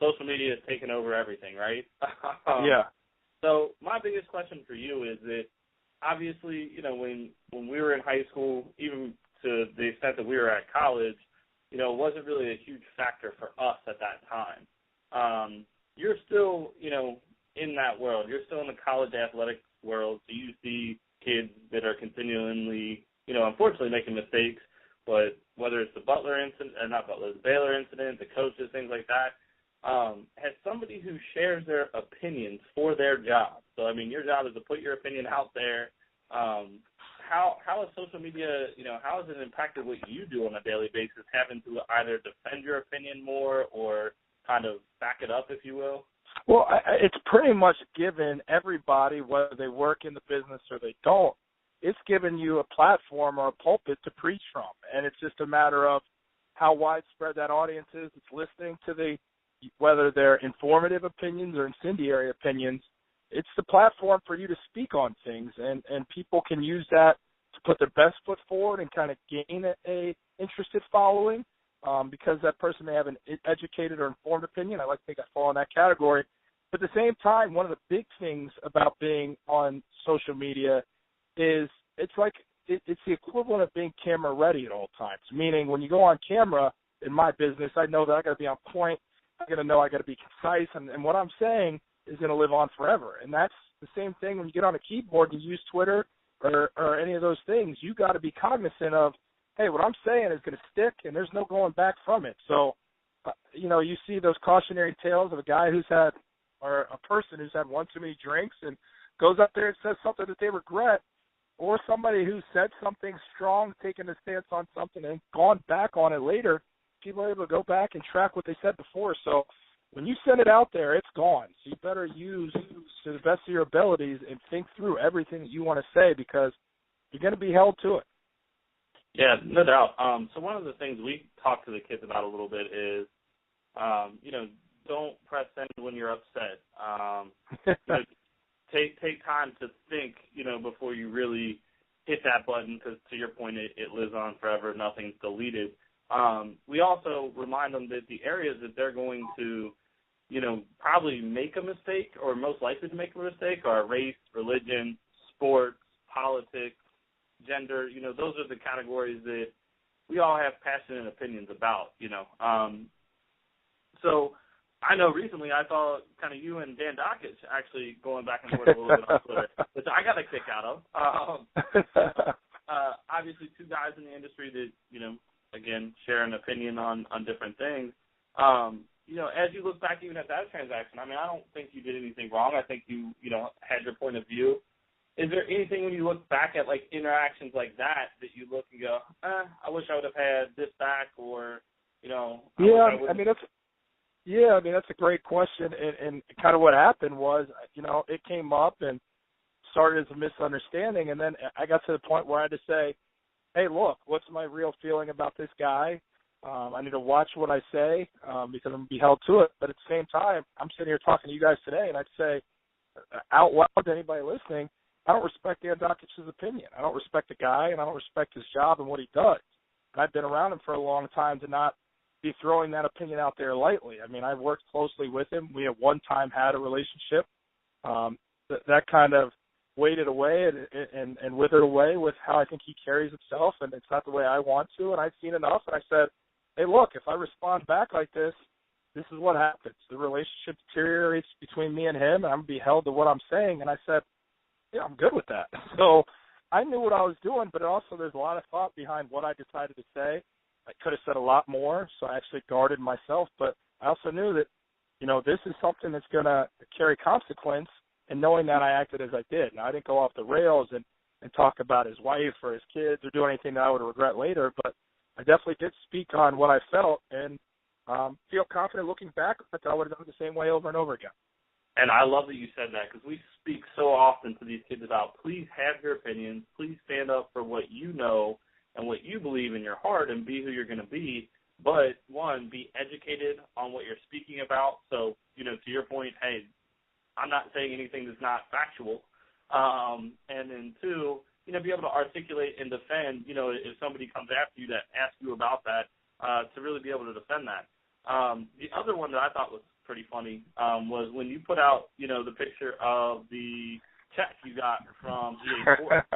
social media is taking over everything, right? Yeah. So my biggest question for you is that obviously, when we were in high school, even to the extent that we were at college, it wasn't really a huge factor for us at that time. You're still, in that world. You're still in the college athletic world, so you see kids that are continually, unfortunately making mistakes, but whether it's the the Baylor incident, the coaches, things like that, as somebody who shares their opinions for their job, so, your job is to put your opinion out there, how has social media, how has it impacted what you do on a daily basis, having to either defend your opinion more or kind of back it up, if you will? Well, it's pretty much given everybody, whether they work in the business or they don't, it's given you a platform or a pulpit to preach from. And it's just a matter of how widespread that audience is. It's listening to whether they're informative opinions or incendiary opinions. It's the platform for you to speak on things, and people can use that to put their best foot forward and kind of gain a interested following. Because that person may have an educated or informed opinion. I like to think I fall in that category. But at the same time, one of the big things about being on social media is it's the equivalent of being camera ready at all times, meaning when you go on camera in my business, I know that I got to be on point. I got to know I got to be concise, and what I'm saying is going to live on forever. And that's the same thing when you get on a keyboard and you use Twitter or any of those things. You got to be cognizant of, hey, what I'm saying is going to stick, and there's no going back from it. So, you see those cautionary tales of a guy or a person who's had one too many drinks and goes up there and says something that they regret, or somebody who said something strong, taken a stance on something and gone back on it later. People are able to go back and track what they said before. So when you send it out there, it's gone. So you better use to the best of your abilities and think through everything that you want to say, because you're going to be held to it. Yeah, no doubt. So one of the things we talk to the kids about a little bit is, don't press send when you're upset. Take time to think, before you really hit that button, because to your point, it lives on forever. Nothing's deleted. We also remind them that the areas that they're going to, probably make a mistake or most likely to make a mistake are race, religion, sports, politics, gender. Those are the categories that we all have passionate opinions about, So I know recently I saw kind of you and Dan Dockich actually going back and forth a little bit on Twitter, which I got a kick out of. Obviously, two guys in the industry that, again, share an opinion on different things. As you look back even at that transaction, I don't think you did anything wrong. I think you had your point of view. Is there anything when you look back at, interactions like that you look and go, I wish I would have had this back, or, that's a great question. And kind of what happened was, it came up and started as a misunderstanding. And then I got to the point where I had to say, hey, look, what's my real feeling about this guy? I need to watch what I say because I'm going to be held to it. But at the same time, I'm sitting here talking to you guys today, and I'd say out loud to anybody listening, I don't respect Dan Dockich's opinion. I don't respect the guy, and I don't respect his job and what he does. And I've been around him for a long time to not be throwing that opinion out there lightly. I've worked closely with him. We have one time had a relationship. That kind of waded away and withered away with how I think he carries himself, and it's not the way I want to. And I've seen enough, and I said, hey, look, if I respond back like this is what happens. The relationship deteriorates between me and him, and I'm going to be held to what I'm saying. And I said, yeah, I'm good with that. So I knew what I was doing, but also there's a lot of thought behind what I decided to say. I could have said a lot more, so I actually guarded myself. But I also knew that, this is something that's going to carry consequence, and knowing that I acted as I did. Now, I didn't go off the rails and talk about his wife or his kids or do anything that I would regret later, but I definitely did speak on what I felt and feel confident looking back that I would have done it the same way over and over again. And I love that you said that, because we speak so often to these kids about, please have your opinions, please stand up for what you know and what you believe in your heart and be who you're going to be. But, one, be educated on what you're speaking about. So, to your point, hey, I'm not saying anything that's not factual. And then, two, be able to articulate and defend, if somebody comes after you that asks you about that, to really be able to defend that. The other one that I thought was pretty funny was when you put out, the picture of the check you got from EA Sports.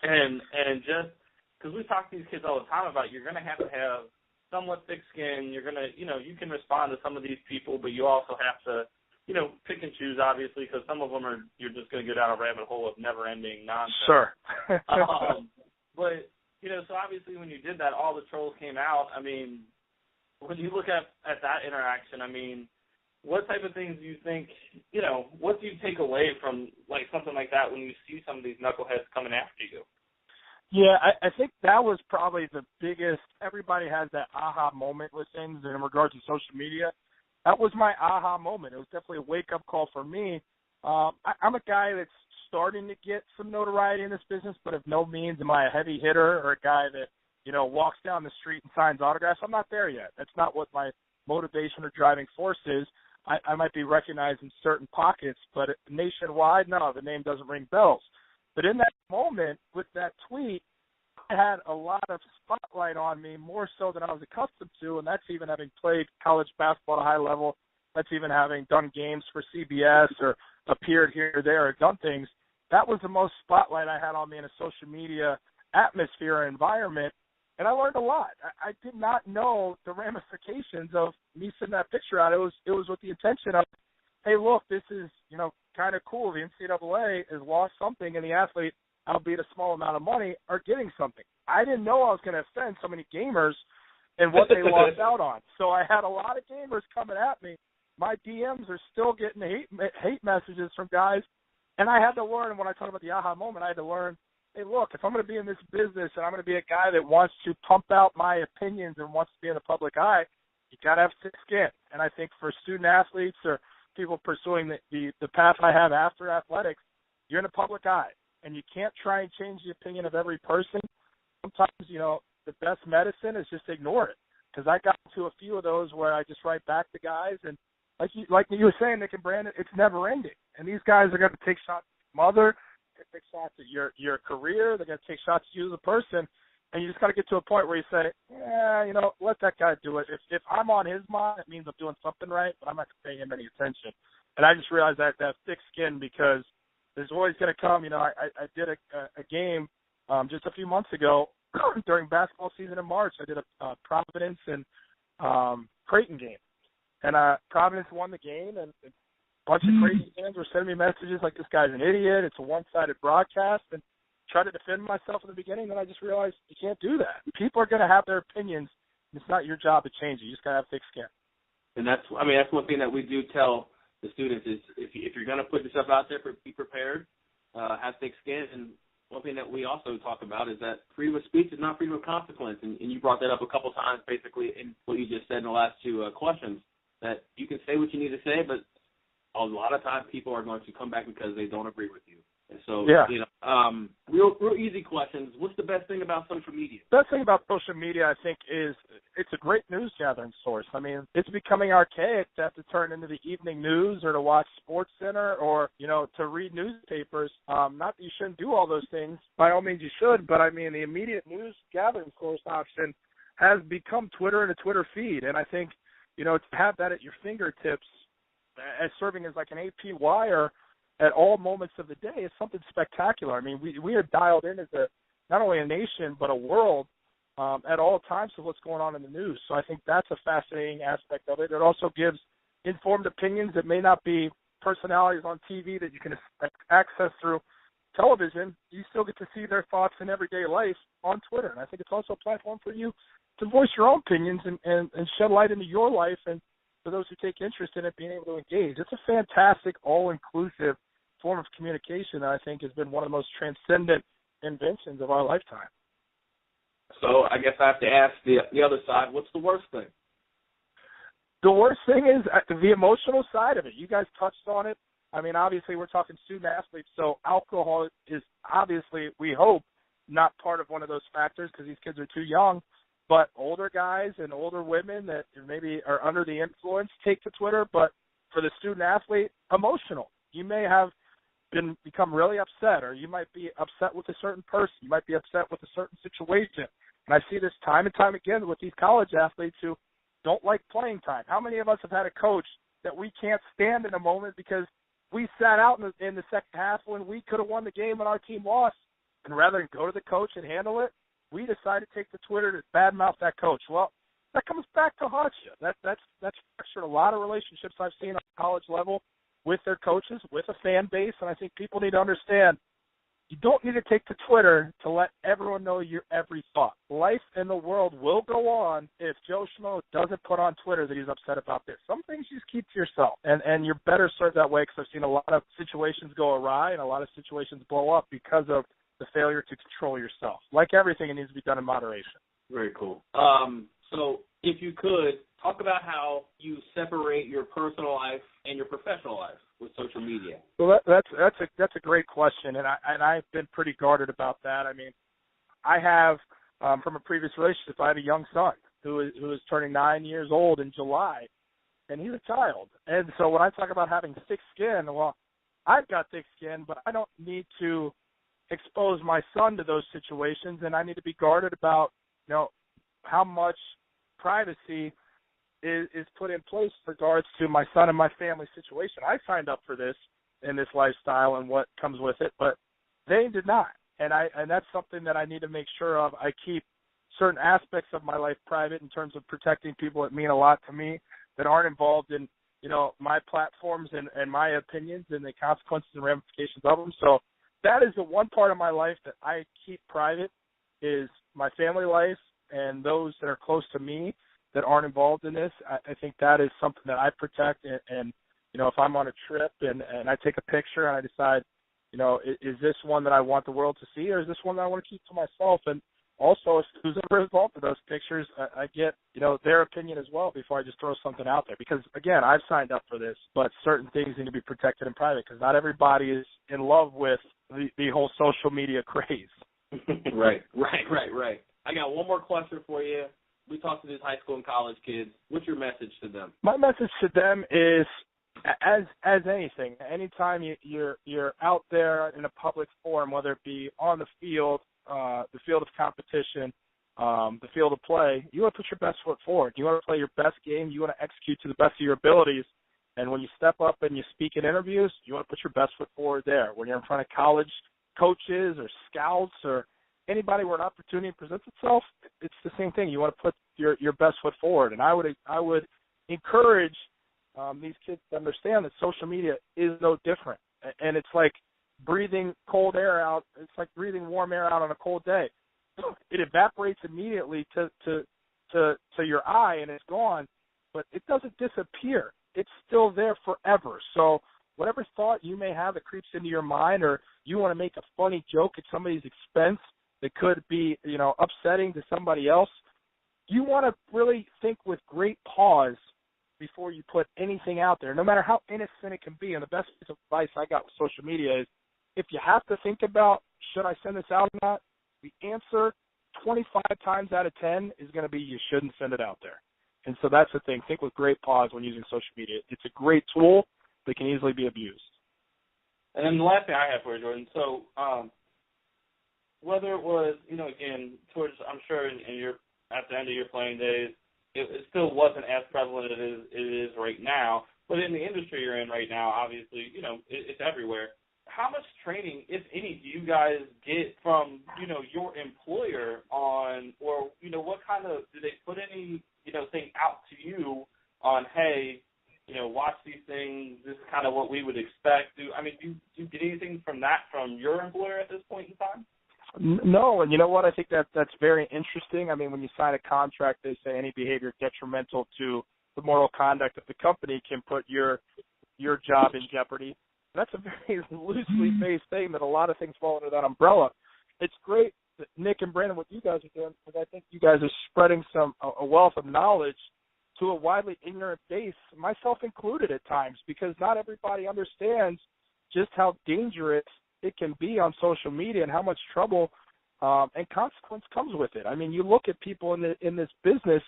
And just because we talk to these kids all the time about you're going to have somewhat thick skin. You're going to, you can respond to some of these people, but you also have to, pick and choose, obviously, because some of them you're just going to go down a rabbit hole of never-ending nonsense. Sure. But, so obviously when you did that, all the trolls came out. I mean, when you look at that interaction, I mean, what type of things do you think, what do you take away from, like, something like that when you see some of these knuckleheads coming after you? Yeah, I think that was probably the biggest. Everybody has that aha moment with things in regards to social media. That was my aha moment. It was definitely a wake-up call for me. I'm a guy that's starting to get some notoriety in this business, but of no means am I a heavy hitter or a guy that, walks down the street and signs autographs. I'm not there yet. That's not what my motivation or driving force is. I might be recognized in certain pockets, but nationwide, no, the name doesn't ring bells. But in that moment with that tweet, I had a lot of spotlight on me, more so than I was accustomed to, and that's even having played college basketball at a high level. That's even having done games for CBS or appeared here or there or done things. That was the most spotlight I had on me in a social media atmosphere or environment, and I learned a lot. I did not know the ramifications of me sending that picture out. It was with the intention of, hey, look, this is, kind of cool. The NCAA has lost something, and the athlete, albeit a small amount of money, are getting something. I didn't know I was going to offend so many gamers and what they lost out on. So I had a lot of gamers coming at me. My DMs are still getting hate messages from guys, and I had to learn, when I talk about the aha moment, I had to learn, hey, look, if I'm going to be in this business and I'm going to be a guy that wants to pump out my opinions and wants to be in the public eye, you got to have thick skin. And I think for student athletes or people pursuing the path I have after athletics, you're in the public eye, and you can't try and change the opinion of every person. Sometimes, the best medicine is just ignore it, because I got into a few of those where I just write back to guys, and like you were saying, Nick and Brandon, it's never ending. And these guys are going to take shots at your mother, they're going to take shots at your career, they're going to take shots at you as a person, and you just got to get to a point where you say, let that guy do it. If I'm on his mind, it means I'm doing something right, but I'm not paying him any attention. And I just realized that thick skin, because there's always going to come. I did a game just a few months ago during basketball season in March. I did a Providence and Creighton game. And Providence won the game, and a bunch of Creighton fans were sending me messages like, this guy's an idiot, it's a one-sided broadcast, and tried to defend myself in the beginning, then I just realized you can't do that. People are going to have their opinions. It's not your job to change it. You just got to have thick skin. And that's one thing that we do tell the students is if you're going to put yourself out there, be prepared, have thick skin. And one thing that we also talk about is that freedom of speech is not freedom of consequence. And you brought that up a couple times, basically, in what you just said in the last two questions, that you can say what you need to say, but a lot of times people are going to come back because they don't agree with you. And so, real easy questions. What's the best thing about social media? The best thing about social media, I think, is it's a great news gathering source. I mean, it's becoming archaic to have to turn into the evening news or to watch Sports Center or, to read newspapers. Not that you shouldn't do all those things. By all means, you should. But, I mean, the immediate news gathering source option has become Twitter and a Twitter feed. And I think, to have that at your fingertips as serving as like an AP wire at all moments of the day is something spectacular. I mean, we are dialed in as not only a nation but a world at all times of what's going on in the news. So I think that's a fascinating aspect of it. It also gives informed opinions that may not be personalities on TV that you can access through television. You still get to see their thoughts in everyday life on Twitter. And I think it's also a platform for you to voice your own opinions and shed light into your life, and for those who take interest in it, being able to engage. It's a fantastic, all-inclusive form of communication that I think has been one of the most transcendent inventions of our lifetime. So I guess I have to ask the other side, what's the worst thing? The worst thing is the emotional side of it. You guys touched on it. I mean, obviously we're talking student athletes, so alcohol is obviously, we hope, not part of one of those factors because these kids are too young. But older guys and older women that maybe are under the influence take to Twitter. But for the student athlete, emotional. You may have become really upset, or you might be upset with a certain person. You might be upset with a certain situation. And I see this time and time again with these college athletes who don't like playing time. How many of us have had a coach that we can't stand in a moment because we sat out in the second half when we could have won the game and our team lost? And rather than go to the coach and handle it, we decided to take to Twitter to badmouth that coach. Well, that comes back to haunt you. That's fractured a lot of relationships I've seen on college level with their coaches, with a fan base, and I think people need to understand you don't need to take to Twitter to let everyone know your every thought. Life in the world will go on if Joe Schmo doesn't put on Twitter that he's upset about this. Some things you just keep to yourself, and you're better served that way because I've seen a lot of situations go awry and a lot of situations blow up because of the failure to control yourself. Like everything, it needs to be done in moderation. Very cool. So if you could, talk about how you separate your personal life and your professional life with social media. Well, that's a great question, and I've been pretty guarded about that. I mean, I have from a previous relationship, I have a young son who is turning 9 years old in July, and he's a child. And so when I talk about having thick skin, well, I've got thick skin, but I don't need to expose my son to those situations, and I need to be guarded about, how much privacy is put in place with regards to my son and my family situation. I signed up for this in this lifestyle and what comes with it, but they did not. And that's something that I need to make sure of. I keep certain aspects of my life private in terms of protecting people that mean a lot to me that aren't involved in, my platforms and my opinions and the consequences and ramifications of them. So that is the one part of my life that I keep private is my family life and those that are close to me that aren't involved in this. I think that is something that I protect. And if I'm on a trip and I take a picture and I decide, is this one that I want the world to see or is this one that I want to keep to myself? And also, if who's ever involved in those pictures, I get, their opinion as well before I just throw something out there. Because, again, I've signed up for this, but certain things need to be protected in private because not everybody is in love with the whole social media craze. Right. I got one more question for you. We talked to these high school and college kids. What's your message to them? My message to them is, as anything, anytime you're out there in a public forum, whether it be on the field of competition, the field of play, you want to put your best foot forward. You want to play your best game. You want to execute to the best of your abilities. And when you step up and you speak in interviews, you want to put your best foot forward there. When you're in front of college coaches or scouts or anybody where an opportunity presents itself, it's the same thing. You want to put your best foot forward. And I would encourage these kids to understand that social media is no different. And it's like breathing cold air out. It's like breathing warm air out on a cold day. It evaporates immediately to your eye and it's gone, but it doesn't disappear. It's still there forever. So whatever thought you may have that creeps into your mind or you want to make a funny joke at somebody's expense that could be, upsetting to somebody else, you want to really think with great pause before you put anything out there, no matter how innocent it can be. And the best piece of advice I got with social media is if you have to think about, should I send this out or not, the answer 25 times out of 10 is going to be you shouldn't send it out there. And so that's the thing. Think with great pause when using social media. It's a great tool that can easily be abused. And then the last thing I have for you, Jordan, so whether it was, again, towards, I'm sure at the end of your playing days, it still wasn't as prevalent as it is right now. But in the industry you're in right now, obviously, it's everywhere. How much training, if any, do you guys get from, your employer on, or, what kind of, do they put any, thing out to you on, hey, watch these things, this is kind of what we would expect? Do you get anything from your employer at this point in time? No, and you know what? I think that's very interesting. I mean, when you sign a contract, they say any behavior detrimental to the moral conduct of the company can put your job in jeopardy. That's a very loosely based thing that a lot of things fall under that umbrella. It's great that Nick and Brandon, what you guys are doing, because I think you guys are spreading a wealth of knowledge to a widely ignorant base, myself included at times, because not everybody understands just how dangerous it can be on social media and how much trouble and consequence comes with it. I mean, you look at people in this business,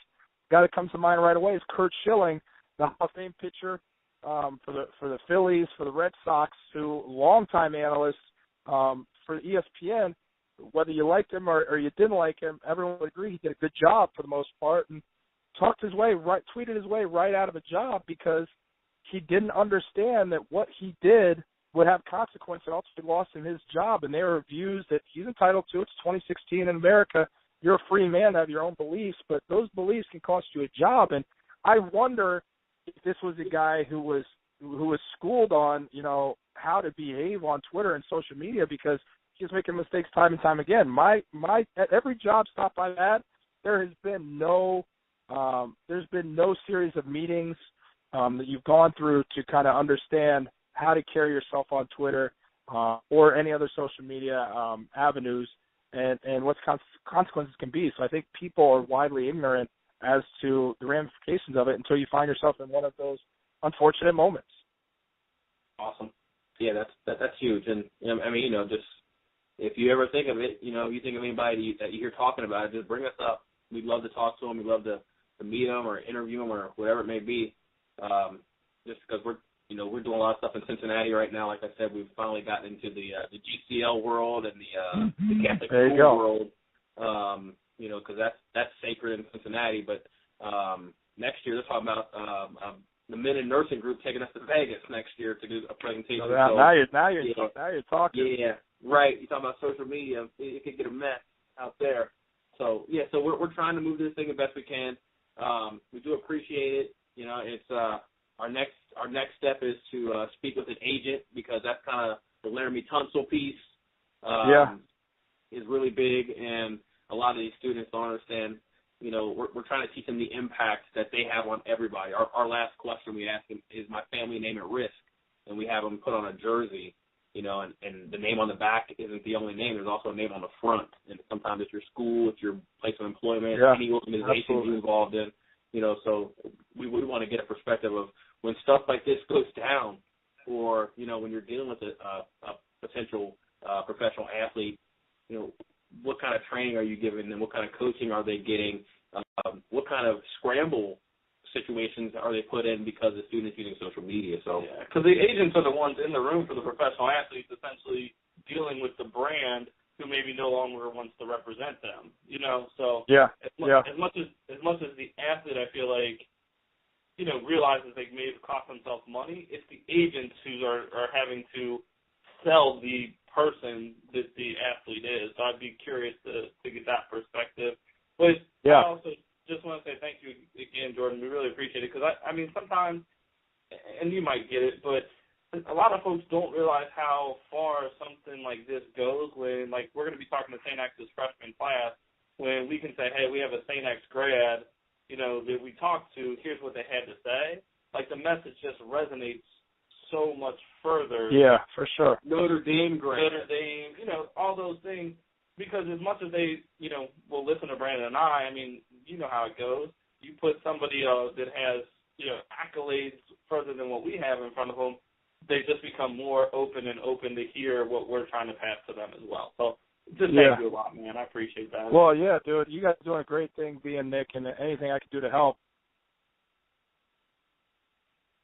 guy that comes to mind right away is Curt Schilling, the Hall of Fame pitcher for the Phillies, for the Red Sox, who longtime analyst for ESPN. whether you liked him or you didn't like him, everyone would agree he did a good job for the most part, and tweeted his way right out of a job because he didn't understand that what he did would have consequences and ultimately lost him his job. And there are views that he's entitled to. It's 2016 in America. You're a free man to have your own beliefs, but those beliefs can cost you a job. And I wonder if this was a guy who was schooled on, how to behave on Twitter and social media, because he's making mistakes time and time again. At every job stop I've had, there's been no series of meetings that you've gone through to kind of understand how to carry yourself on Twitter or any other social media avenues and what consequences can be. So I think people are widely ignorant as to the ramifications of it until you find yourself in one of those unfortunate moments. Awesome. Yeah, that's huge. And just if you ever think of it, you think of anybody that you hear talking about it, just bring us up. We'd love to talk to them. We'd love to meet them or interview them or whatever it may be. Just because we're doing a lot of stuff in Cincinnati right now. Like I said, we've finally gotten into the GCL world and the Catholic school world. Because that's sacred in Cincinnati. But next year, they're talking about the men in nursing group taking us to Vegas next year to do a presentation. So now you're talking. Yeah, right. You're talking about social media. It could get a mess out there. So we're trying to move this thing the best we can. We do appreciate it. It's our next step is to speak with an agent, because that's kind of the Laramie Tunsil piece. Is really big, and a lot of these students don't understand. We're trying to teach them the impact that they have on everybody. Our last question we ask them is, my family name at risk? And we have them put on a jersey, and the name on the back isn't the only name. There's also a name on the front. And sometimes it's your school, it's your place of employment, any organization you're involved in. So we want to get a perspective of when stuff like this goes down, or, when you're dealing with a potential professional athlete, what kind of training are you giving them? What kind of coaching are they getting? What kind of scramble situations are they put in because the student's using social media? So, because the agents are the ones in the room for the professional athletes, essentially dealing with the brand who maybe no longer wants to represent them. So as much as the athlete, I feel like, realizes they may have cost themselves money, it's the agents who are having to sell the person that the athlete is. So I'd be curious to get that perspective. But I also just want to say thank you again, Jordan. We really appreciate it, because I mean, sometimes, and you might get it, but a lot of folks don't realize how far something like this goes. When, like, we're going to be talking to St. X's freshman class, when we can say, hey, we have a St. X grad, that we talked to, here's what they had to say. Like, the message just resonates so much further. Yeah, for sure. Notre Dame, all those things. Because as much as they, will listen to Brandon and I mean, you know how it goes. You put somebody that has, accolades further than what we have in front of them, they just become more open to hear what we're trying to pass to them as well. So just thank you a lot, man. I appreciate that. Well, yeah, dude, you guys are doing a great thing being Nick, and anything I can do to help,